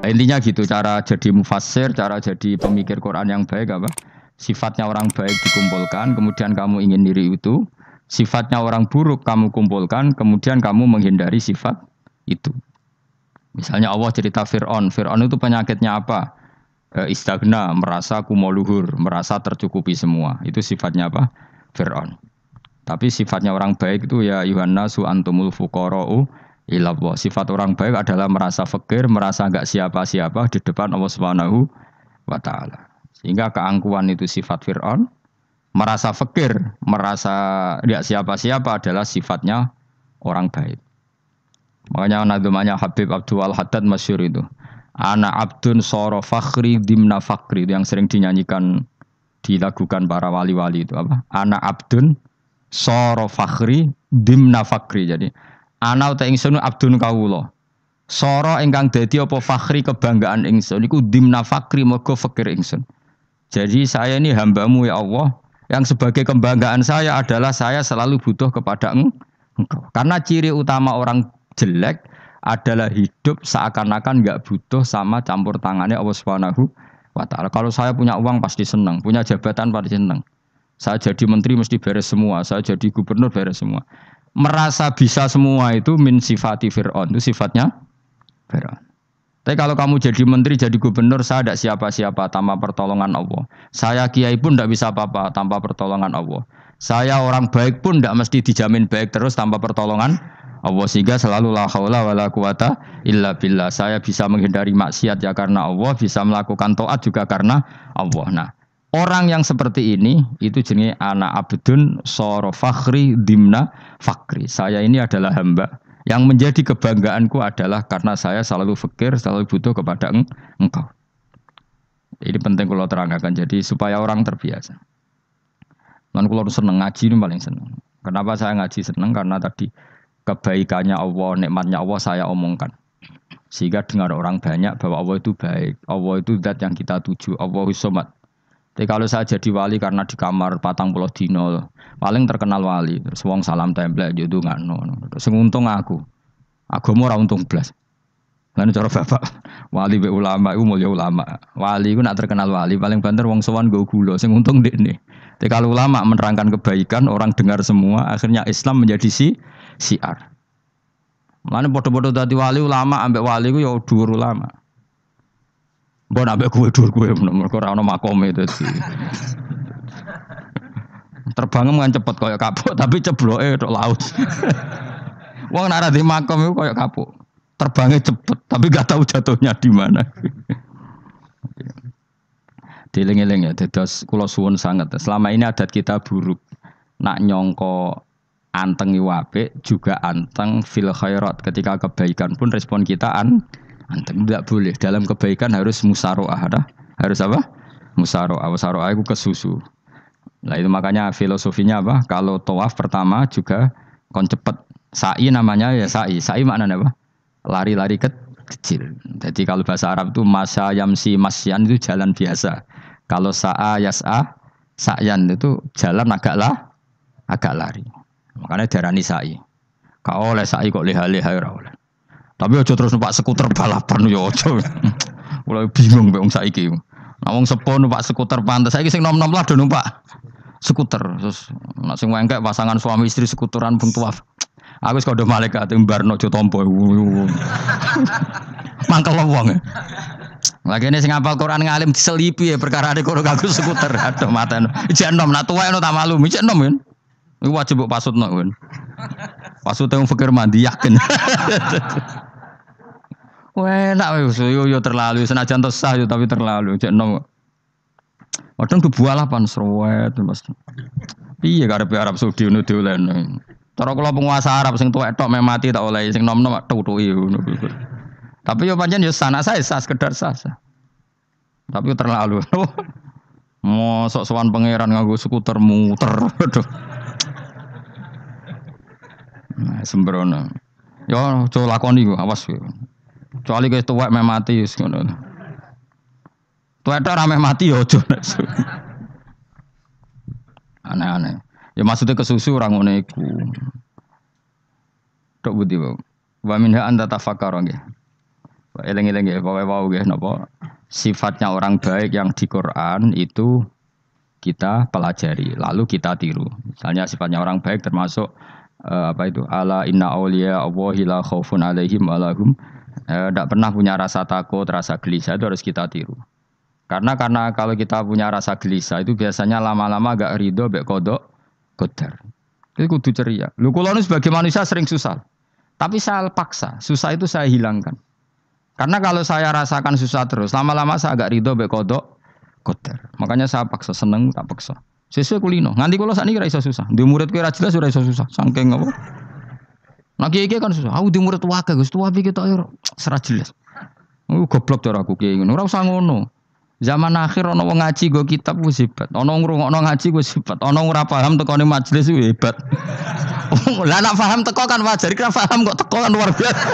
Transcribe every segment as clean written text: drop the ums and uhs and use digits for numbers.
Intinya gitu, cara jadi mufassir, cara jadi pemikir Quran yang baik apa? Sifatnya orang baik dikumpulkan, kemudian kamu ingin diri itu. Sifatnya orang buruk kamu kumpulkan, kemudian kamu menghindari sifat itu. Misalnya Allah cerita Fir'aun. Fir'aun itu penyakitnya apa? Istagna, merasa kumoluhur, merasa tercukupi semua. Itu sifatnya apa? Fir'aun. Tapi sifatnya orang baik itu ya Yuhanna su antumul fuqara'u ilallah. Sifat orang baik adalah merasa fakir, merasa enggak siapa-siapa di depan Allah Subhanahu wa taala. Sehingga keangkuhan itu sifat Firaun, merasa fakir, merasa enggak siapa-siapa adalah sifatnya orang baik. Makanya nadumanya Habib Abdul Haddad masyhur itu. Ana abdun soro fakhri dimna fakri, itu yang sering dinyanyikan dilakukan para wali-wali itu apa? Ana abdun soro fakhri dimna fakri. Jadi ana uta ingsun abdun kawula. Soro ingkang dadi apa fakhri kebanggaan ingsun iku dimna fakri mergo fakir ingsun. Jadi saya ini hambamu ya Allah, yang sebagai kebanggaan saya adalah saya selalu butuh kepada engkau. Karena ciri utama orang jelek adalah hidup seakan-akan enggak butuh sama campur tangannya Allah Subhanahu wa taala. Kalau saya punya uang pasti senang, punya jabatan pasti senang. Saya jadi menteri mesti beres semua, saya jadi gubernur beres semua. Merasa bisa semua itu min sifati Fir'aun, itu sifatnya Fir'aun. Tapi kalau kamu jadi menteri, jadi gubernur, saya tidak siapa-siapa tanpa pertolongan Allah. Saya kiai pun tidak bisa apa-apa tanpa pertolongan Allah. Saya orang baik pun tidak mesti dijamin baik terus tanpa pertolongan Allah. Sehingga selalu la haula wala quwata illa billah. Saya bisa menghindari maksiat ya karena Allah, bisa melakukan taat juga karena Allah. Nah, orang yang seperti ini itu jenis anak abdun soro fakhri dimna fakri. Saya ini adalah hamba. Yang menjadi kebanggaanku adalah karena saya selalu fakir, selalu butuh kepada engkau. Ini penting kalau terangkan. Jadi supaya orang terbiasa. Dan kalau seneng ngaji ini paling seneng. Kenapa saya ngaji seneng? Karena tadi kebaikannya Allah, nikmatnya Allah saya omongkan. Sehingga dengar orang banyak bahwa Allah itu baik. Allah itu zat yang kita tuju. Allahus Somad. Tapi kalau saya jadi wali karena di kamar patang pulau dino, paling terkenal wali. Terus wong salam template jodoh nggak no. Terus untung aku ora untung blas. Lalu cara bapak wali be ulama, itu mulia ulama. Wali itu nak terkenal wali, paling banter wong sowan go gula. Sing untung dekne. Tapi kalau ulama menerangkan kebaikan, orang dengar semua, akhirnya Islam menjadi siar. Lalu bodoh-bodoh tadi wali ulama, ambek wali itu ya dhuwur ulama. Mbok ambek kowe dhuwur kowe mergo ora ono makome dadi. Terbang kan cepet kaya kapuk tapi cebloke tok laut. Wong nek ora di makom iku kaya kapuk. Terbangnya cepet tapi gak tahu jatuhnya di mana. Dieling-eling ya, dados kula suwun sanget. Selama ini adat kita buruk. Nak nyongko anteng apik juga anteng fil khairat. Ketika kebaikan pun respon kita anteng, tidak boleh. Dalam kebaikan harus musaroah. Harus apa? Musaroah. Musaroah itu kesusu. Nah itu makanya filosofinya apa? Kalau tawaf pertama juga kon cepet. Sa'i namanya ya sa'i. Sa'i maknanya apa? Lari-lari kecil. Jadi kalau bahasa Arab itu masya yamsi masyan itu jalan biasa. Kalau sa'a yas'a sa'yan itu jalan agak lari. Makanya darani sa'i. Kau oleh sa'i kok leha-leha ora oleh. Tapi aja terus numpak skuter balapan yo aja. Mulai bingung mbek wong saiki. Nah wong sepo numpak skuter pantes. Saiki sing nom-nom lah do numpak skuter. Terus nek sing wengkek pasangan suami istri skuteran bung tuaf. Aku wis kodho malaikat mbarno aja tampa. Mangkel wong. Lagi ini sing hafal Quran ngalim diselipi ya perkara ade karo kanggo skuter. Aduh maten. Ijek nom nak tuwek ta malu. Ijek nom kan. Iku wajib mbok pasutno kan. Pasute wong fikir mandi yakin. Wah, enak yo terlalu senajan to sah yo tapi terlalu ijek nom. Padahal kebualapan serwet Mas. Piye karepe Arab Saudi ngono dolen. Cara kula penguasa Arab sing tuwek tok mati tak oleh sing nom-nom tutuki ngono. Tapi yo pancen yo sanak saya sah sekedar sah. Tapi yo terlalu. Mosok sowan pangeran nganggo skuter muter. Nah, sembrono. Yo aja lakoni ku awas kowe. Kecuali kowe tuwek mati wis ngono. Tuwek tok rame mati yo aja. Aneh-aneh. Ya maksudnya kesusu orang ngono iku. Tok budi wae. Wa minha anta tafakkara nggih. Eleng-eleng ya, pokoknya wow ya, napa sifatnya orang baik yang di Quran itu kita pelajari, lalu kita tiru. Misalnya sifatnya orang baik termasuk apa itu? Ala inna auliya Allahi la khaufun alaihim walahum tidak pernah punya rasa takut, rasa gelisah itu harus kita tiru. Karena kalau kita punya rasa gelisah itu biasanya lama-lama agak ridho, bek kodok, kodar. Itu kudu ceria. Lu kalau sebagai manusia sering susah, tapi saya paksa, susah itu saya hilangkan. Karena kalau saya rasakan susah terus, lama-lama saya agak ridho, bek kodok, kodar. Makanya saya paksa, seneng tak paksa. Sesuai kulino. Nganti kalau saat ini rasa susah. Di muridku rasa jelas sudah susah. Sangking apa? Nah kiai kan susah. Aku di murid wae Gus, tua pikir tak serah jelas. Goblok cara aku kiai ngono. Ora usah ngono. Zaman akhir ana wong ngaji go kitab wis hebat. Ana ngrungokno ngaji wis hebat. Ana ora paham tekone majelis wis hebat. Lah nek paham teko kan wajar, kira paham kok teko kan luar biasa.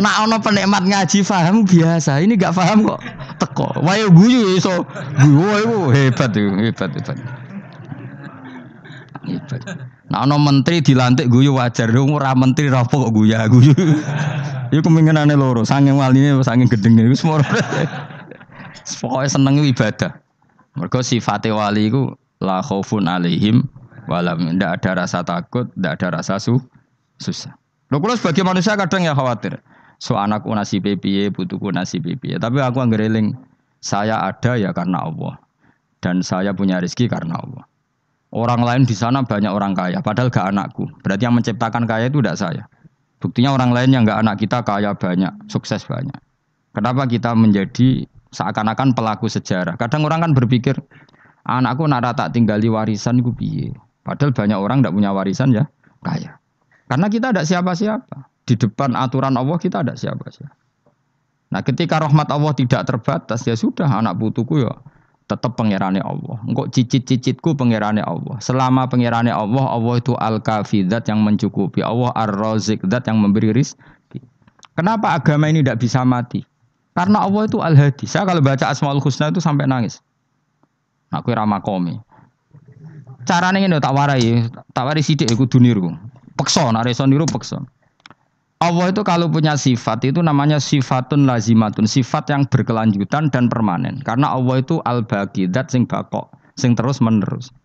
Nak ana penikmat ngaji paham biasa. Ini enggak paham kok teko. Wae guyu iso. Guyu hebat itu, hebat. Hebat. Nah, ana menteri dilantik guyu wajar, ora menteri rapo kok guyu. Iku kemungkinane loro, saking waline saking gedenge iku semua. Pokoke seneng ibadah. Mergo sifate wali iku la khaufun alaihim walam, ndak ada rasa takut, ndak ada rasa susah. Lho kula sebagai manusia kadang ya khawatir. So anakku nasibe piye, putuku nasibe piye. Tapi aku anggere eling, saya ada ya karena Allah. Dan saya punya rezeki karena Allah. Orang lain di sana banyak orang kaya, padahal gak anakku. Berarti yang menciptakan kaya itu tidak saya. Buktinya orang lain yang gak anak kita kaya banyak, sukses banyak. Kenapa kita menjadi seakan-akan pelaku sejarah? Kadang orang kan berpikir, anakku nak tak tinggali warisan itu piye. Padahal banyak orang tidak punya warisan ya kaya. Karena kita tidak siapa-siapa. Di depan aturan Allah kita tidak siapa-siapa. Nah ketika rahmat Allah tidak terbatas, ya sudah anak putuku ya tetap pangerane Allah. Engkau cicit-cicitku pangerane Allah. Selama pangerane Allah, Allah itu al-kafi, zat yang mencukupi. Allah ar-razik, zat yang memberi rizki. Kenapa agama ini tidak bisa mati? Karena Allah itu al-hadi. Saya kalau baca Asmaul Husna itu sampai nangis. Aku ramakomi. Caranya ini tak warai sidik aku duniru. Pekso, nareso niru pekso. Allah itu kalau punya sifat itu namanya sifatun lazimatun, sifat yang berkelanjutan dan permanen. Karena Allah itu al-baqi, zat sing bakok, sing terus menerus.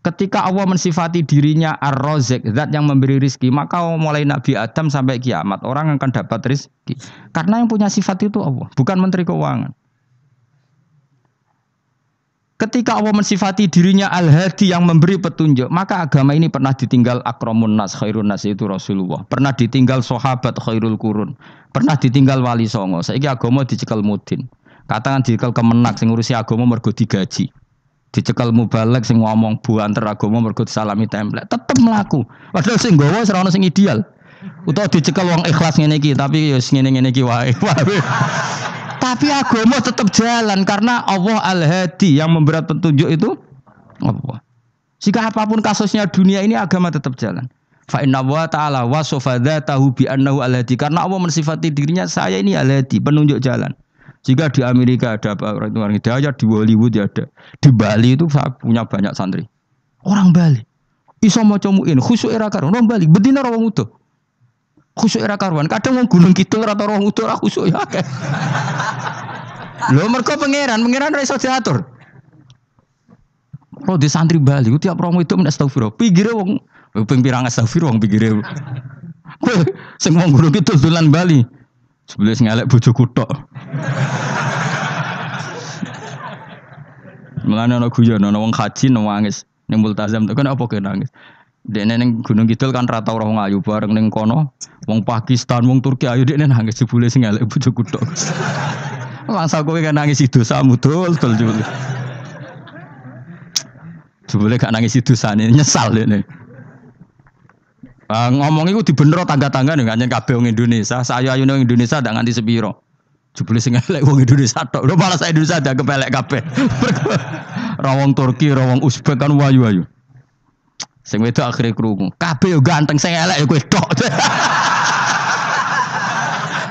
Ketika Allah mensifati dirinya ar-razik, zat yang memberi rizki, maka mulai Nabi Adam sampai kiamat orang akan dapat rizki. Karena yang punya sifat itu Allah, bukan menteri keuangan. Ketika Allah mensifati dirinya al-hadi yang memberi petunjuk, maka agama ini pernah ditinggal akramun nas, khairun nas itu Rasulullah. Pernah ditinggal sahabat khairul qurun. Pernah ditinggal wali songo. Saiki agama dicekel mudin. Katakan dicekel kemenak sing ngurusi agama mergo digaji. Dicekel mubalek sing ngomong buanter agama mergo disalami template. Tetep mlaku. Padahal sing nggawa ora ono sing ideal. Utawa dicekel wong ikhlas ngene iki, tapi ya ngene-ngene iki wae. Tapi agama tetap jalan karena Allah al-hadi yang memberi petunjuk itu Allah. Jika apapun kasusnya dunia ini agama tetap jalan. Fa inna wa ta'ala wasofa dzatahu bi annahu al-hadi, karena Allah mensifati dirinya saya ini al-hadi, penunjuk jalan. Jika di Amerika ada orang hidayah, di Hollywood ada, di Bali itu saya punya banyak santri. Orang Bali iso maca muin khusyuk era karo orang Bali bedina ora wong utuh. Khusyuk era karuan, kadang wong Gunung Kidul rata roh utuh lah khusyuk ya akeh. Lho mergo pangeran ora iso diatur. Kalau di santri Bali ku tiap romo itu men astagfirullah. Pinggire wong ping pirang astagfirullah wong pinggire. Kowe sing wong Gunung Kidul dolan Bali. Sebelah ngelek bojoku tok. Mulane ana guyon ana wong haji nangis ning multazam to kan apa ke nangis. Dene ning Gunung Kidul kan rata ora wong ayu bareng ning kono, wong Pakistan, wong Turki ayu dekne nangis jebule sing elek bojoku tok. Masa kowe kan nangis dosamu dol jebule. Jebule gak nangis dosane nyesal dekne. Ngomong iku dibenero tangga-tangga ning kanjen kabeh wong Indonesia, sayu-ayune wong Indonesia ndak nganti sepiro. Jebule sing elek wong Indonesia tok. Lho malah sak Indonesia ndak kepelek kabeh. Ra wong Turki, ra wong Uzbek kan wayu-ayu. Sing wedok akhire krungu. Kabeh yo ganteng, sing elek yo kowe tok.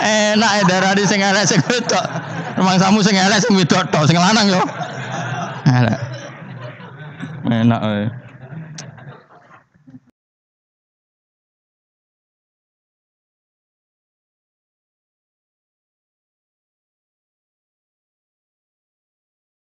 Enak darani sing elek sing wedok. Mangsamu sing elek sing wedok tok, sing lanang yo. Elek. Enak ae.